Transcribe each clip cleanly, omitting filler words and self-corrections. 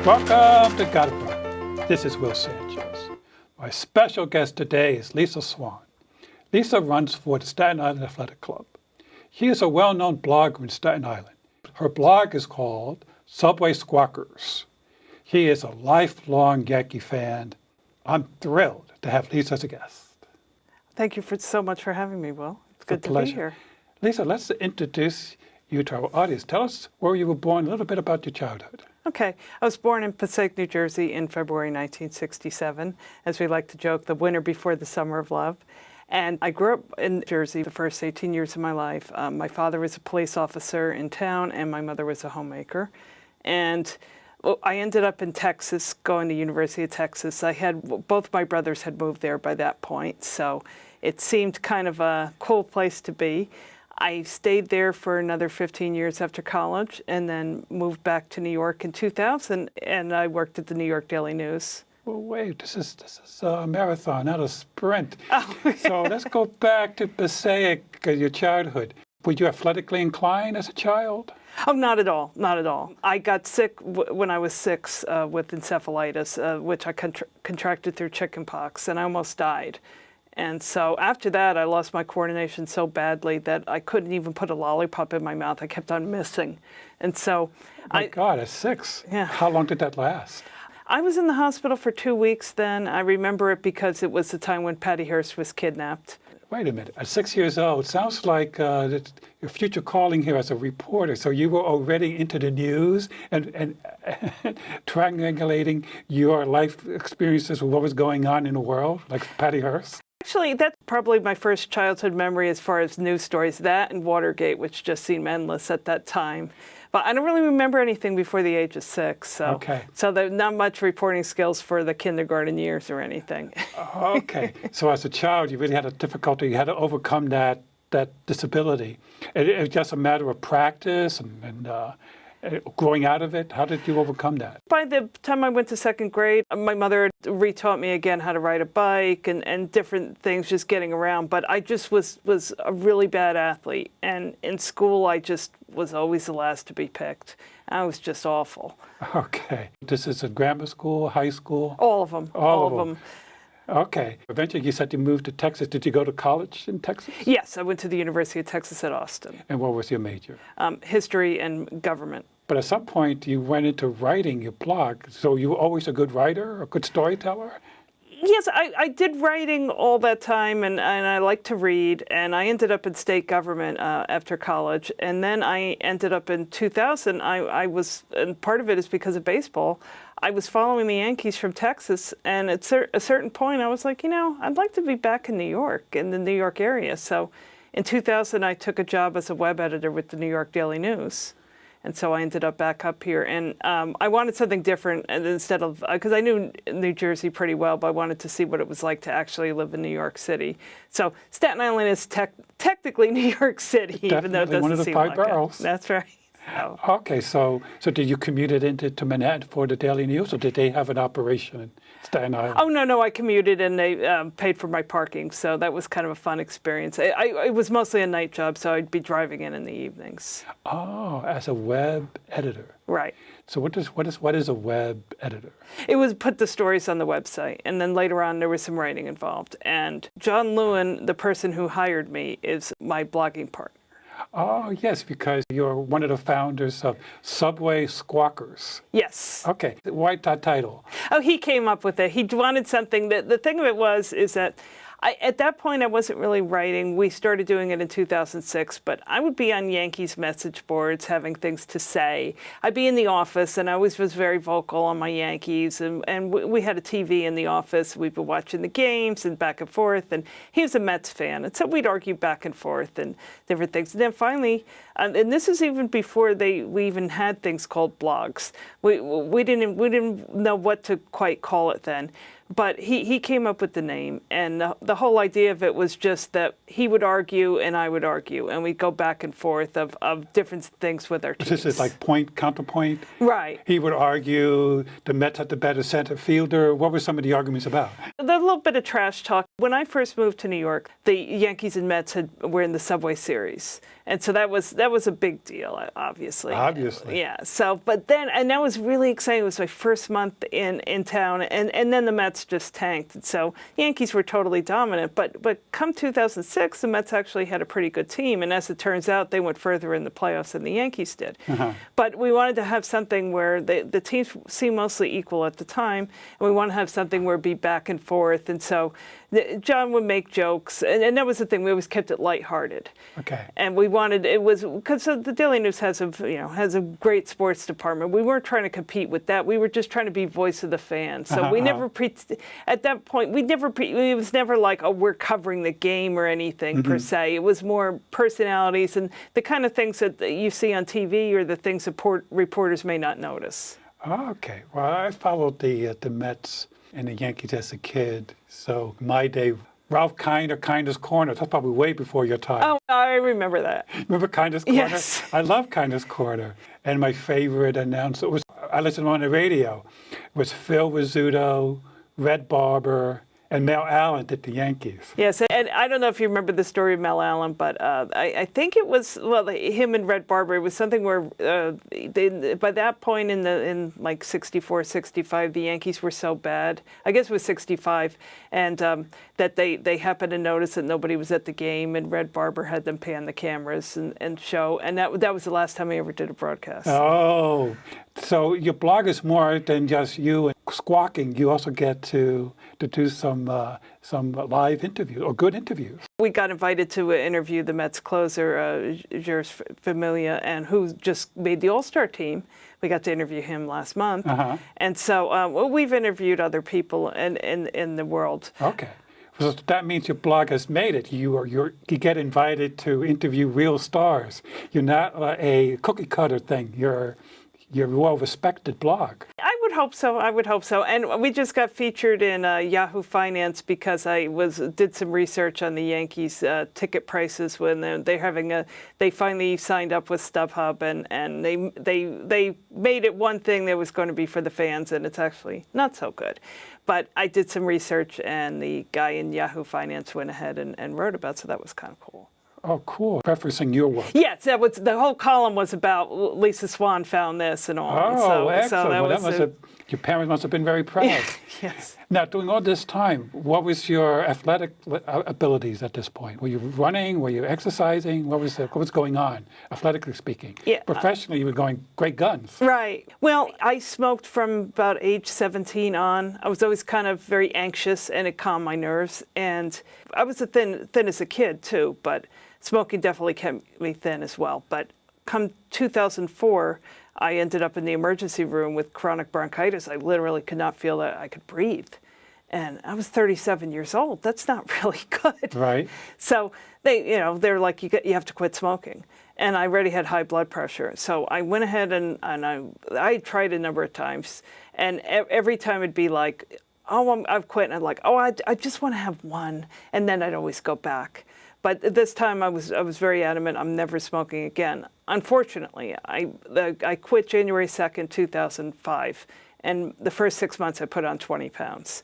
Welcome to Godify. This is Will Sanchez. My special guest today is Lisa Swan. Lisa runs for the Staten Island Athletic Club. She is a well-known blogger in Staten Island. Her blog is called Subway Squawkers. She is a lifelong Yankee fan. I'm thrilled to have Lisa as a guest. Thank you so much for having me, Will. It's good to be here. Lisa, let's introduce you to our audience. Tell us where you were born, a little bit about your childhood. Okay. I was born in Passaic, New Jersey in February 1967. As we like to joke, the winter before the summer of love. And I grew up in Jersey the first 18 years of my life. My father was a police officer in town, and my mother was a homemaker. And I ended up in Texas, going to University of Texas. Both my brothers had moved there by that point, so it seemed kind of a cool place to be. I stayed there for another 15 years after college and then moved back to New York in 2000, and I worked at the New York Daily News. Well, wait, this is a marathon, not a sprint. Oh. So let's go back to Passaic, your childhood. Were you athletically inclined as a child? Oh, not at all, not at all. I got sick when I was 6 with encephalitis, which I contracted through chickenpox, and I almost died. And so after that, I lost my coordination so badly that I couldn't even put a lollipop in my mouth. I kept on missing. And so My God, at 6? Yeah. How long did that last? I was in the hospital for 2 weeks then. I remember it because it was the time when Patty Hearst was kidnapped. Wait a minute. At 6 years old, sounds like your future calling here as a reporter. So you were already into the news and triangulating your life experiences with what was going on in the world, like Patty Hearst? Actually, that's probably my first childhood memory as far as news stories, that and Watergate, which just seemed endless at that time. But I don't really remember anything before the age of 6. So, okay. So there's not much reporting skills for the kindergarten years or anything. Okay. So as a child, you really had a difficulty. You had to overcome that disability. It was just a matter of practice and growing out of it. How did you overcome that? By the time I went to 2nd grade, my mother retaught me again how to ride a bike and different things, just getting around. But I just was a really bad athlete. And in school, I just was always the last to be picked. I was just awful. Okay. This is a grammar school, high school? All of them. All of them. Okay. Eventually, you said you moved to Texas. Did you go to college in Texas? Yes, I went to the University of Texas at Austin. And what was your major? History and government. But at some point, you went into writing your blog. So you were always a good writer, a good storyteller? Yes, I did writing all that time, and I like to read. And I ended up in state government after college. And then I ended up in 2000. And part of it is because of baseball. I was following the Yankees from Texas, and at a certain point, I was like, I'd like to be back in New York, in the New York area. So in 2000, I took a job as a web editor with the New York Daily News. And so I ended up back up here. And I wanted something different instead of, because I knew New Jersey pretty well, but I wanted to see what it was like to actually live in New York City. So Staten Island is technically New York City, even though it doesn't one of the seem 5 like boroughs. it. That's right. Oh. Okay, so did you commute it into Manhattan for the Daily News, or did they have an operation in Staten Island? Oh, no, I commuted, and they paid for my parking, so that was kind of a fun experience. It was mostly a night job, so I'd be driving in the evenings. Oh, as a web editor. Right. So what is a web editor? It was put the stories on the website, and then later on there was some writing involved. And John Lewin, the person who hired me, is my blogging partner. Oh, yes, because you're one of the founders of Subway Squawkers. Yes. Okay. Why that title? Oh, he came up with it. He wanted something that, the thing of it is that at that point, I wasn't really writing. We started doing it in 2006, but I would be on Yankees message boards having things to say. I'd be in the office, and I always was very vocal on my Yankees, and we had a TV in the office. We'd be watching the games and back and forth, and he was a Mets fan, and so we'd argue back and forth and different things. And then finally, and this is even before we even had things called blogs. We didn't know what to quite call it then. But he came up with the name, and the whole idea of it was just that he would argue and I would argue, and we'd go back and forth of different things with our teams. This is like point, counterpoint? Right. He would argue the Mets had the better center fielder. What were some of the arguments about? A little bit of trash talk. When I first moved to New York, the Yankees and Mets were in the Subway Series. And so that was a big deal, obviously. Obviously. Yeah. So, but then, and that was really exciting. It was my first month in town, and then the Mets just tanked. And so Yankees were totally dominant. But come 2006, the Mets actually had a pretty good team. And as it turns out, they went further in the playoffs than the Yankees did. But we wanted to have something where the teams seemed mostly equal at the time. And we wanted to have something where it'd be back and forth. And so John would make jokes. And that was the thing. We always kept it lighthearted. Okay. And we wanted, it was, because the Daily News has a great sports department. We weren't trying to compete with that. We were just trying to be voice of the fans. So we never, at that point, it was never like, oh, we're covering the game or anything per se. It was more personalities and the kind of things that you see on TV or the things that reporters may not notice. Okay. Well, I followed the Mets and the Yankees as a kid. So my day, Ralph Kinder's Corner. That's probably way before your time. Oh, I remember that. Remember Kinder's Corner? Yes. I love Kinder's Corner. And my favorite announcer was, I listened on the radio, was Phil Rizzuto, Red Barber, and Mel Allen did the Yankees. Yes, and I don't know if you remember the story of Mel Allen, but I think it was, well, him and Red Barber, it was something where by that point in like 64, 65, the Yankees were so bad, I guess it was 65, and that they happened to notice that nobody was at the game, and Red Barber had them pan the cameras and show, and that was the last time he ever did a broadcast. Oh, so your blog is more than just you squawking. You also get to do some live interviews or good interviews. We got invited to interview the Mets closer, Jers Familia, and who just made the All-Star team. We got to interview him last month, and so we've interviewed other people in the world. Okay. So that means your blog has made it. You get invited to interview real stars. You're not a cookie cutter thing. You're a well-respected blog. I would hope so. And we just got featured in Yahoo Finance because I did some research on the Yankees ticket prices when they finally signed up with StubHub, and they made it one thing that was going to be for the fans, and it's actually not so good. But I did some research, and the guy in Yahoo Finance went ahead and wrote about it, so that was kind of cool. Oh, cool. Preferencing your work. Yes, the whole column was about Lisa Swan found this and all. Oh, excellent. Your parents must have been very proud. Yes. Now, during all this time, what was your athletic abilities at this point? Were you running? Were you exercising? What was going on, athletically speaking? Yeah. Professionally, you were going great guns. Right. Well, I smoked from about age 17 on. I was always kind of very anxious, and it calmed my nerves. And I was thin as a kid, too, but smoking definitely kept me thin as well. But come 2004, I ended up in the emergency room with chronic bronchitis. I literally could not feel that I could breathe. And I was 37 years old. That's not really good. Right. So they're like, you have to quit smoking. And I already had high blood pressure. So I went ahead and I tried a number of times. And every time it'd be like, oh, I've quit. And I'm like, oh, I just want to have one. And then I'd always go back. But this time I was very adamant, I'm never smoking again. Unfortunately, I quit January 2nd, 2005, and the first 6 months I put on 20 pounds.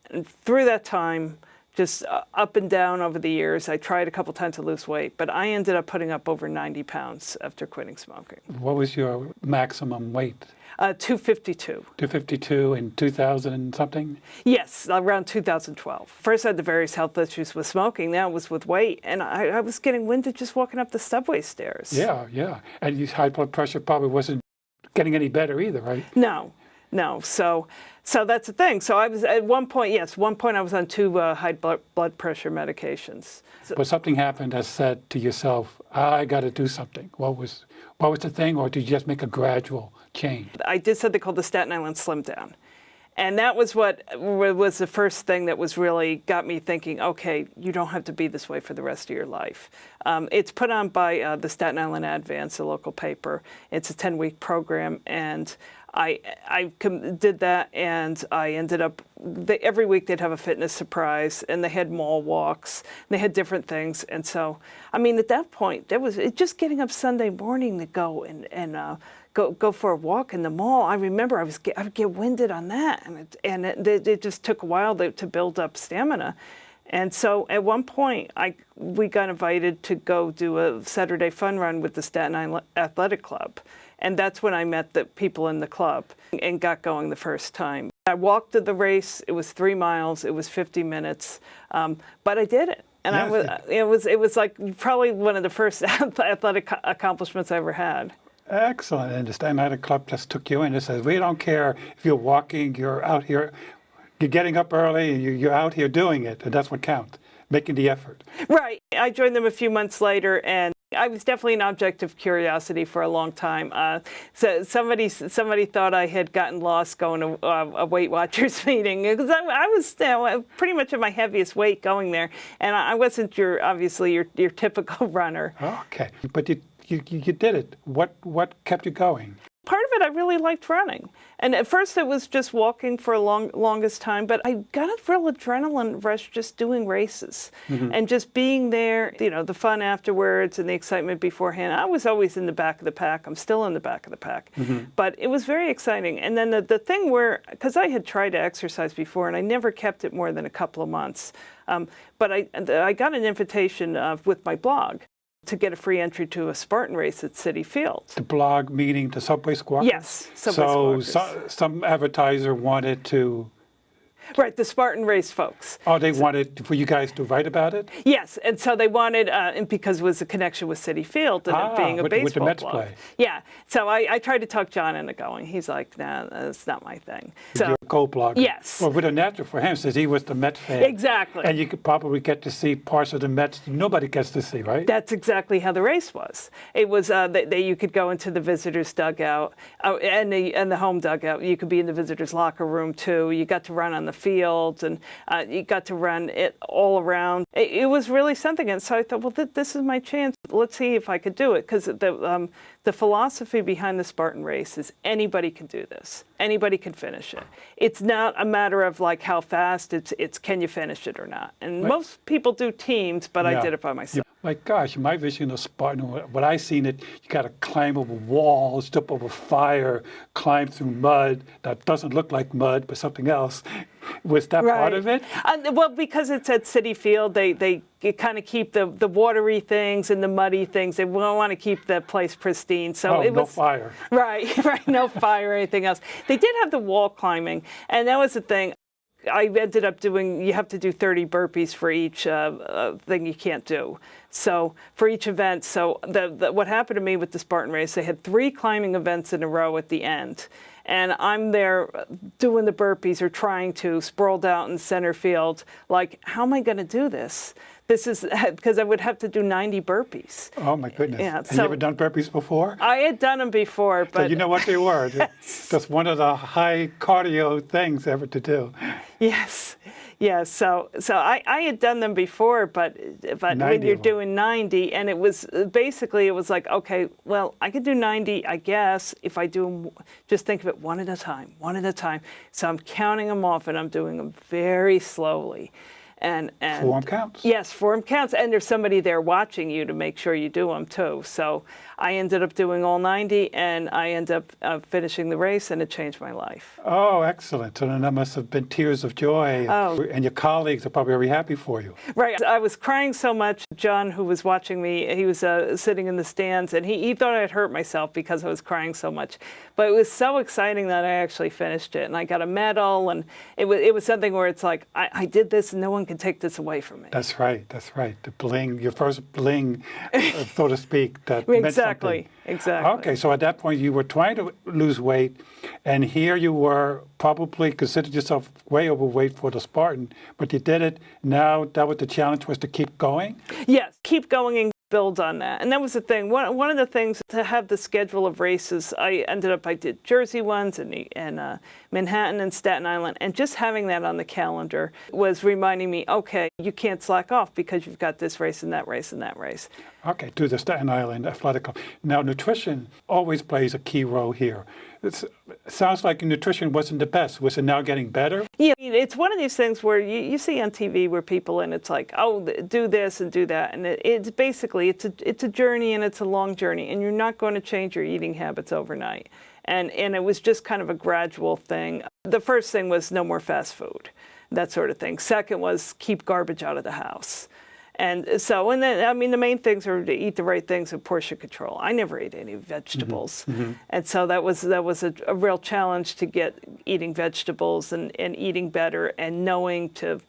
And through that time, just up and down over the years, I tried a couple times to lose weight, but I ended up putting up over 90 pounds after quitting smoking. What was your maximum weight? 252. 252 in 2000 and something? Yes, around 2012. First I had the various health issues with smoking, now it was with weight, and I was getting winded just walking up the subway stairs. Yeah. And your high blood pressure probably wasn't getting any better either, right? No. So that's the thing. So I was at one point I was on 2 high blood pressure medications. But something happened that said to yourself, I got to do something. What was the thing, or did you just make a gradual change? I did something called the Staten Island Slim Down. And that was what was the first thing that was really got me thinking, okay, you don't have to be this way for the rest of your life. It's put on by the Staten Island Advance, a local paper. It's a 10-week program, and did that, and I ended up, every week they'd have a fitness surprise, and they had mall walks, and they had different things. And so, I mean, at that point, just getting up Sunday morning to go and go for a walk in the mall. I remember I would get winded on that, and it just took a while to build up stamina. And so at one point, we got invited to go do a Saturday fun run with the Staten Island Athletic Club. And that's when I met the people in the club and got going the first time. I walked to the race. It was 3 miles. It was 50 minutes. But I did it. And Yes. it was like probably one of the first athletic accomplishments I ever had. Excellent. And the Staten Island Club just took you in and says, we don't care if you're walking, you're out here, you're getting up early, you're out here doing it, and that's what counts, making the effort. Right. I joined them a few months later, and I was definitely an object of curiosity for a long time. So somebody thought I had gotten lost going to a Weight Watchers meeting, because I was pretty much at my heaviest weight going there, and I wasn't obviously your typical runner. Okay, but you did it. What kept you going? Part of it, I really liked running. And at first it was just walking for a longest time, but I got a real adrenaline rush just doing races and just being there, the fun afterwards and the excitement beforehand. I was always in the back of the pack. I'm still in the back of the pack. But it was very exciting. And then the thing because I had tried to exercise before and I never kept it more than a couple of months. But I got an invitation with my blog to get a free entry to a Spartan race at Citi Field. The blog meaning the Subway Squawkers? Yes, Subway Squawkers. Some advertiser wanted to... Right, the Spartan race folks. Oh, they wanted for you guys to write about it? Yes, and so they wanted, and because it was a connection with Citi Field and it being a baseball with the Mets blog. play. Yeah, so I tried to talk John into going. He's like, nah, that's not my thing. So, you're a co-blogger. Yes. Well, with a natural for him, since he was the Mets fan. Exactly. And you could probably get to see parts of the Mets nobody gets to see, right? That's exactly how the race was. It was you could go into the visitors' dugout and the home dugout. You could be in the visitors' locker room too. You got to run on the field, and you got to run it all around. It was really something. And so I thought, well, this is my chance. Let's see if I could do it, because the philosophy behind the Spartan race is anybody can do this. Anybody can finish it. It's not a matter of like how fast. It's can you finish it or not. And most people do teams, but I did it by myself. My gosh, my vision of Spartan, what I seen it, you got to climb over walls, jump over fire, climb through mud that doesn't look like mud, but something else. Was that part of it? Well, because it's at Citi Field, they kind of keep the watery things and the muddy things. They want to keep the place pristine. So it was no fire. Right, no fire or anything else. They did have the wall climbing, and that was the thing. I ended up doing, you have to do 30 burpees for each thing you can't do. So for each event, so what happened to me with the Spartan race, they had 3 climbing events in a row at the end. And I'm there doing the burpees or trying to, sprawled out in center field, like, how am I going to do this? This is because I would have to do 90 burpees. Oh, my goodness. Yeah, Have you ever done burpees before? I had done them before, but... So you know what they were. Yes. That's one of the high cardio things ever to do. Yes. So I had done them before, but when you're doing 90, and it was like, okay, well, I could do 90, I guess, if I do them, just think of it one at a time. So I'm counting them off, and I'm doing them very slowly. And form counts. Yes, form counts, and there's somebody there watching you to make sure you do them too. So I ended up doing all 90, and I ended up finishing the race, and it changed my life. Oh, excellent! So then that must have been tears of joy. Oh. And your colleagues are probably very happy for you. Right. I was crying so much. John, who was watching me, he was sitting in the stands, and he thought I'd hurt myself because I was crying so much. But it was so exciting that I actually finished it, and I got a medal, and it was something where it's like, I did this, and no one can take this away from me. That's right. The bling, your first bling, so to speak, that meant something. Exactly. Okay, so at that point you were trying to lose weight, and here you were probably considered yourself way overweight for the Spartan, but you did it. Now that was the challenge, was to keep going? Yes, keep going and build on that. And that was the thing. One of the things to have the schedule of races, I did Jersey ones and Manhattan and Staten Island, and just having that on the calendar was reminding me, okay, you can't slack off because you've got this race and that race and that race. Okay, to the Staten Island Athletic Club. Now, nutrition always plays a key role here. It sounds like nutrition wasn't the best. Was it now getting better? Yeah, it's one of these things where you see on TV where people, and it's like, oh, do this and do that. And it's basically, it's a journey, and it's a long journey. And you're not going to change your eating habits overnight. And it was just kind of a gradual thing. The first thing was no more fast food, that sort of thing. Second was keep garbage out of the house. And so, and then, I mean, the main things are to eat the right things and portion control. I never ate any vegetables. Mm-hmm. And so that was a real challenge to get eating vegetables and eating better and knowing to,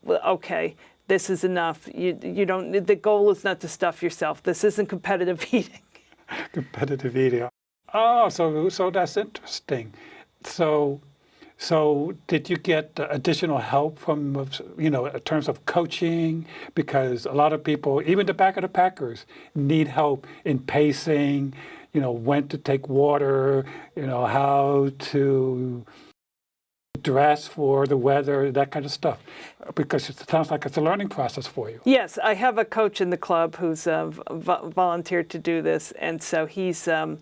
okay, this is enough. You don't, the goal is not to stuff yourself. This isn't competitive eating. Competitive eating. Oh, so that's interesting. So did you get additional help from, in terms of coaching? Because a lot of people, even the back of the packers, need help in pacing, when to take water, how to dress for the weather, that kind of stuff. Because it sounds like it's a learning process for you. Yes, I have a coach in the club who's volunteered to do this, and so he's been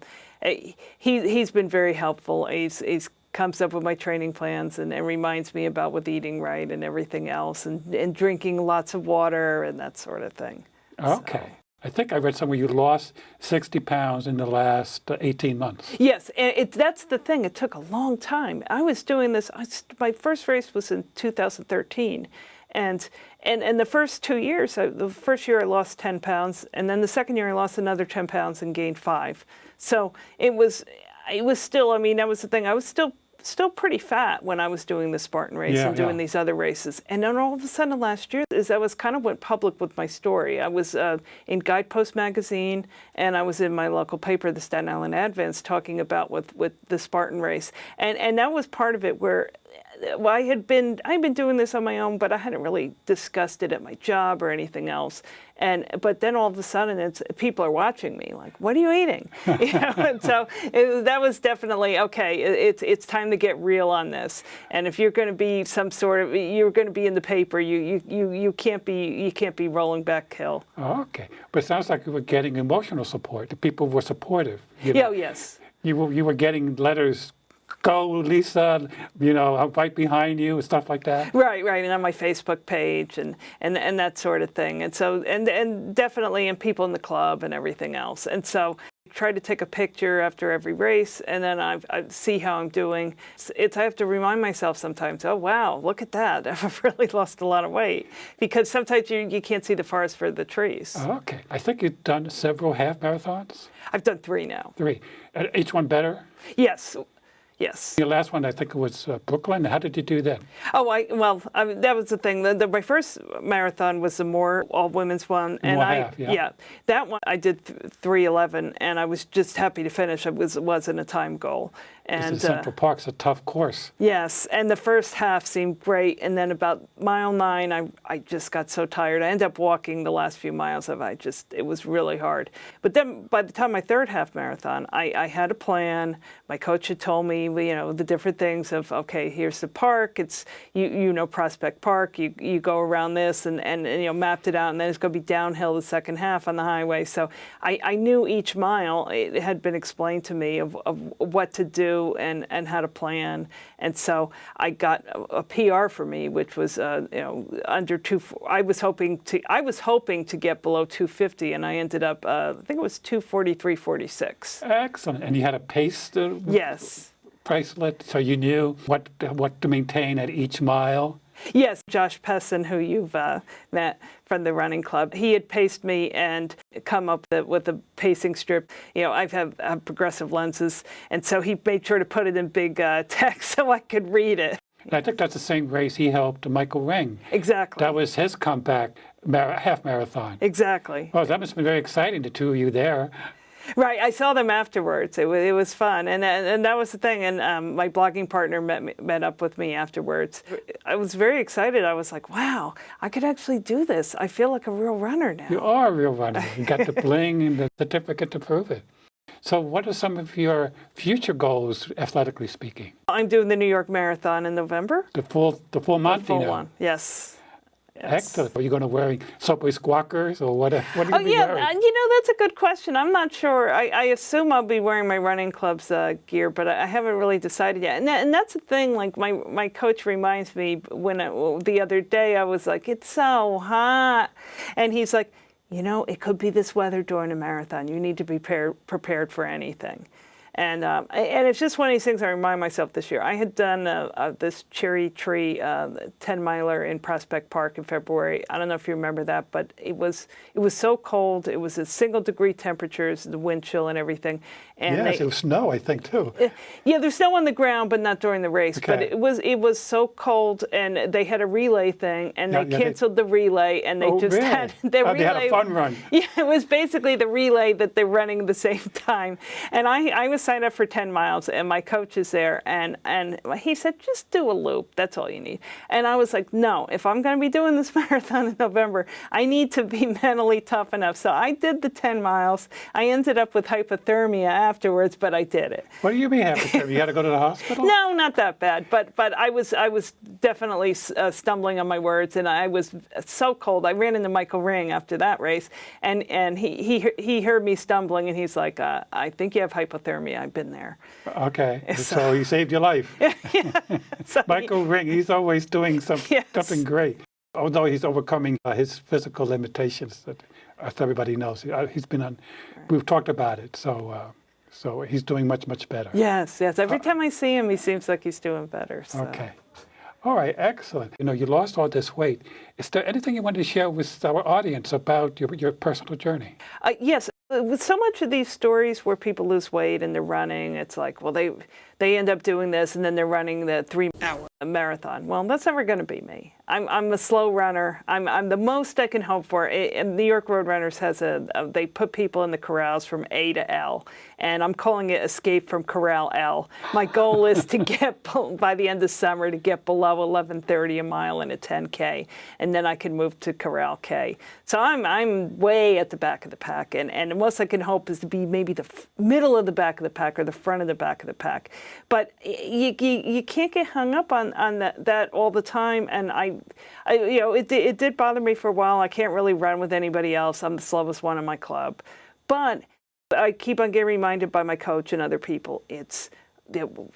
very helpful. He's comes up with my training plans and reminds me about with eating right and everything else and drinking lots of water and that sort of thing. Okay. So. I think I read somewhere you lost 60 pounds in the last 18 months. Yes, and that's the thing. It took a long time. I was doing this, my first race was in 2013. And the first 2 years, the first year I lost 10 pounds, and then the second year I lost another 10 pounds and gained 5. So it was still, I mean, that was the thing. I was still pretty fat when I was doing the Spartan race and doing these other races. And then all of a sudden last year, I was kind of went public with my story. I was in Guidepost magazine, and I was in my local paper, the Staten Island Advance, talking about with the Spartan race. And that was part of it where I'd been doing this on my own, but I hadn't really discussed it at my job or anything else. But then all of a sudden, people are watching me, like, "What are you eating?" And so that was definitely okay. It's time to get real on this. And if you're going to be you're going to be in the paper. You can't be rolling back hill. Oh, okay, but it sounds like you were getting emotional support. The people were supportive. Yeah. Oh, yes. You were getting letters. Go, Lisa, I'm right behind you and stuff like that. Right, and on my Facebook page and that sort of thing. And so, and definitely, and people in the club and everything else. And so I try to take a picture after every race, and then I see how I'm doing. I have to remind myself sometimes, oh, wow, look at that. I've really lost a lot of weight. Because sometimes you can't see the forest for the trees. Oh, okay. I think you've done several half marathons. I've done 3 now. 3. Each one better? Yes. Yes. Your last one, I think it was Brooklyn. How did you do that? Oh, that was the thing. My first marathon was the Moore all-women's one, and that one I did 3:11, and I was just happy to finish. It wasn't a time goal. And Central Park's a tough course. Yes, and the first half seemed great, and then about mile 9, I just got so tired. I ended up walking the last few miles of it. It was really hard. But then by the time my third half marathon, I had a plan. My coach had told me, the different things of, okay, here's the park. It's Prospect Park. You go around this and mapped it out, and then it's going to be downhill the second half on the highway. So I knew each mile. It had been explained to me of what to do and how to plan. And so I got a PR for me, which was under 2. I was hoping to get below 250, and I ended up I think it was 243.46. Excellent. And you had a pace? Yes. Bracelet, so you knew what to maintain at each mile? Yes, Josh Pesson, who you've met from the running club, he had paced me and come up with a pacing strip. I have progressive lenses, and so he made sure to put it in big text so I could read it. And I think that's the same race he helped Michael Ring. Exactly. That was his comeback half marathon. Exactly. Well, that must have been very exciting, the two of you there. Right, I saw them afterwards. It was fun, and that was the thing. And my blogging partner met up with me afterwards. I was very excited. I was like, "Wow, I could actually do this. I feel like a real runner now." You are a real runner. You got the bling and the certificate to prove it. So what are some of your future goals, athletically speaking? I'm doing the New York Marathon in November. The full Monty Full now? one, yes. Excellent. Are you going to wear Subway Squawkers or what are you Oh going to be yeah, wearing? that's a good question. I'm not sure. I assume I'll be wearing my running club's gear, but I haven't really decided yet. And that's the thing. Like my coach reminds me the other day I was like, it's so hot, and he's like, it could be this weather during a marathon. You need to be prepared for anything. And it's just one of these things I remind myself this year. I had done this cherry tree 10-miler in Prospect Park in February. I don't know if you remember that, but it was so cold. It was a single-degree temperatures, the wind chill and everything. And Yes, it was snow, I think, too. Yeah, there's snow on the ground, but not during the race. Okay. But it was so cold, and they had a relay thing, and they canceled the relay, and they just really? had their relay. They had a fun run. Yeah, it was basically the relay that they're running at the same time. And I was signed up for 10 miles, and my coach is there, and he said, just do a loop. That's all you need. And I was like, no, if I'm going to be doing this marathon in November, I need to be mentally tough enough. So I did the 10 miles. I ended up with hypothermia afterwards, but I did it. What do you mean hypothermia? You had to go to the hospital? No, not that bad, but I was definitely stumbling on my words, and I was so cold. I ran into Michael Ring after that race, and he heard me stumbling, and he's like, I think you have hypothermia. I've been there. Okay, so he saved your life. So Michael Ring, he's always doing something great. Although he's overcoming his physical limitations, that as everybody knows, he's been on. We've talked about it, so he's doing much better. Yes. Every time I see him, he seems like he's doing better. So. Okay. All right, excellent. You lost all this weight. Is there anything you wanted to share with our audience about your personal journey? Yes. With so much of these stories where people lose weight and they're running, it's like, well, they end up doing this and then they're running the 3-hour marathon. Well, that's never going to be me. I'm a slow runner. I'm the most I can hope for. And New York Road Runners has they put people in the corrals from A to L, and I'm calling it Escape from Corral L. My goal is to get, by the end of summer, to get below 11:30 a mile in a 10K, and then I can move to Corral K. So I'm way at the back of the pack, and the most I can hope is to be maybe the middle of the back of the pack or the front of the back of the pack. But you can't get hung up on that all the time, and it did bother me for a while. I can't really run with anybody else. I'm the slowest one in my club. But I keep on getting reminded by my coach and other people, it's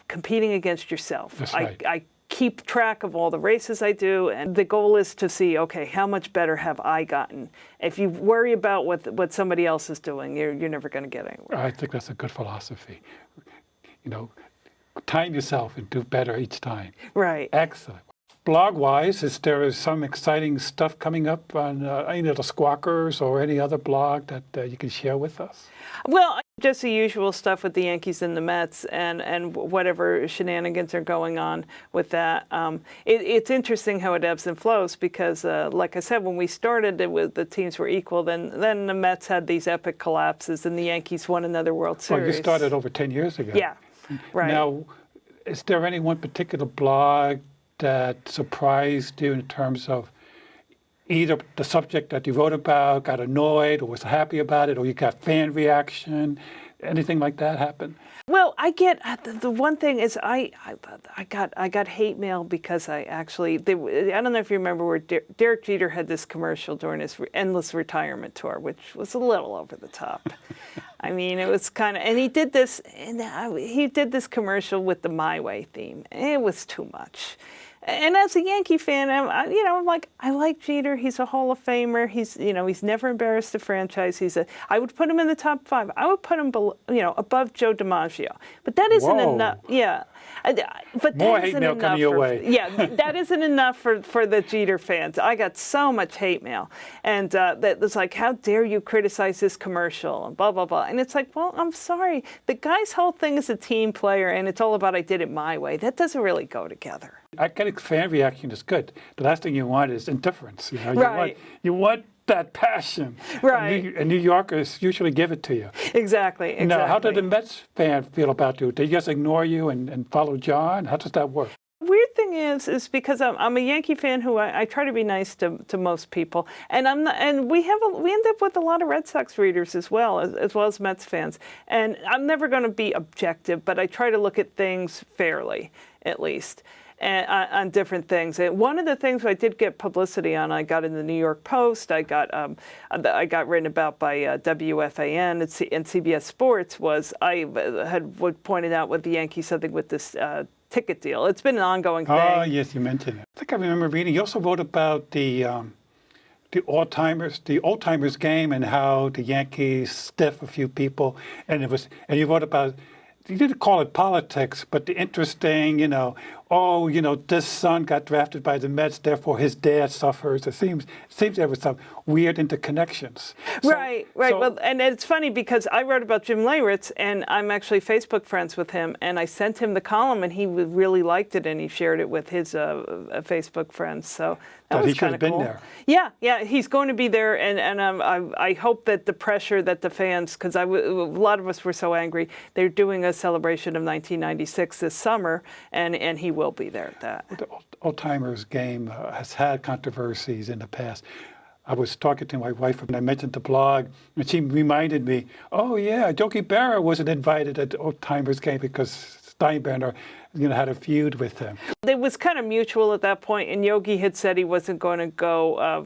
competing against yourself. That's right. I keep track of all the races I do, and the goal is to see, okay, how much better have I gotten? If you worry about what somebody else is doing, you're never going to get anywhere. I think that's a good philosophy. Time yourself and do better each time. Right. Excellent. Blog-wise, is there some exciting stuff coming up on any of the Squawkers or any other blog that you can share with us? Well, just the usual stuff with the Yankees and the Mets and whatever shenanigans are going on with that. It's interesting how it ebbs and flows because, like I said, when we started, the teams were equal. Then the Mets had these epic collapses, and the Yankees won another World Series. Oh, you started over 10 years ago. Yeah, right. Now, is there any one particular blog that surprised you in terms of either the subject that you wrote about, got annoyed or was happy about it, or you got fan reaction, anything like that happen? Well, I get the one thing is I got hate mail because I don't know if you remember where Derek Jeter had this commercial during his endless retirement tour, which was a little over the top. I mean, it was kind of, and he did this commercial with the My Way theme. It was too much. And as a Yankee fan, I'm like, I like Jeter. He's a Hall of Famer. He's never embarrassed the franchise. I would put him in the top 5. I would put him above Joe DiMaggio. But that isn't enough. Yeah. But more that hate isn't mail enough coming your way. Yeah, that isn't enough for the Jeter fans. I got so much hate mail, and that was like, how dare you criticize this commercial and blah blah blah. And it's like, well, I'm sorry. The guy's whole thing is a team player, and it's all about I did it my way. That doesn't really go together. I get fan reaction is good. The last thing you want is indifference. Right. You want that passion. Right. And New Yorkers usually give it to you. Exactly. Now, how did the Mets fan feel about you? Did you just ignore you and follow John? How does that work? Weird thing is because I'm a Yankee fan who I try to be nice to most people, and I'm not, and we end up with a lot of Red Sox readers as well as Mets fans, and I'm never going to be objective, but I try to look at things fairly, at least. And, on different things. And one of the things I did get publicity on, I got in the New York Post, I got written about by WFAN and CBS Sports, was I had pointed out with the Yankees something with this ticket deal. It's been an ongoing thing. Oh, yes, you mentioned it. I think I remember reading. You also wrote about the old timers game, and how the Yankees stiff a few people, and you wrote about. You didn't call it politics, but the interesting, this son got drafted by the Mets, therefore his dad suffers. It seems there was some weird interconnections. Right. Well, and it's funny because I wrote about Jim Leyritz, and I'm actually Facebook friends with him, and I sent him the column, and he really liked it, and he shared it with his Facebook friends. So that was kind of cool. He should have been there. Yeah, he's going to be there, and I hope that the pressure that the fans, because a lot of us were so angry, they're doing a celebration of 1996 this summer, and he will be there at that. The Old Timers game has had controversies in the past. I was talking to my wife and I mentioned the blog, and she reminded me, oh yeah, Yogi Berra wasn't invited at the Old Timers game because Steinbrenner had a feud with him. It was kind of mutual at that point, and Yogi had said he wasn't going to go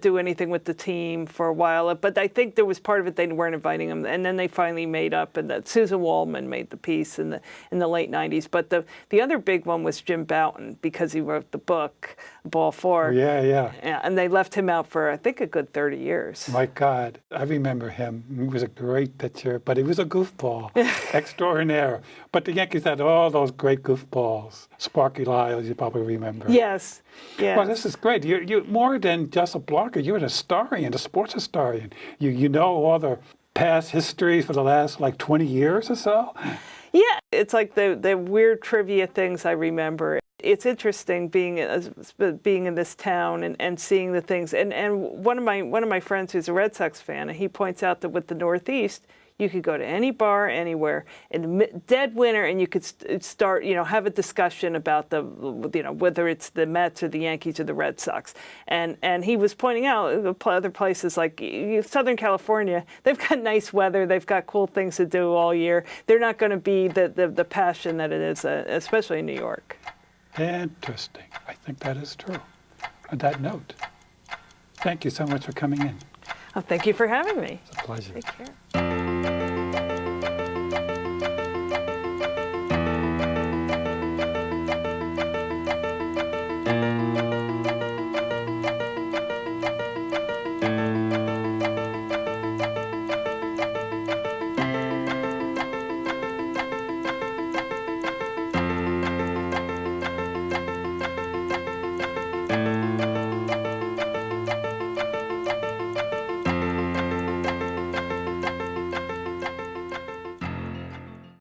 do anything with the team for a while. But I think there was part of it they weren't inviting him, and then they finally made up, and that Susan Waldman made the piece in the late '90s. But the other big one was Jim Bouton, because he wrote the book Ball Four. Yeah. And they left him out for, I think, a good 30 years. My God, I remember him. He was a great pitcher, but he was a goofball extraordinaire. But the Yankees had all those great goofballs. Sparky Lyles, you probably remember. Yes. Well, this is great. You're more than just a blogger. You're an historian, a sports historian. You know all the past history for the last 20 years or so. Yeah, it's like the weird trivia things I remember. It's interesting being in this town and seeing the things. And one of my friends who's a Red Sox fan, and he points out that with the Northeast, you could go to any bar anywhere in dead winter, and you could start, have a discussion about whether it's the Mets or the Yankees or the Red Sox. And he was pointing out other places like Southern California, they've got nice weather, they've got cool things to do all year. They're not going to be the passion that it is, especially in New York. Interesting. I think that is true. On that note, thank you so much for coming in. Oh, thank you for having me. It's a pleasure. Take care.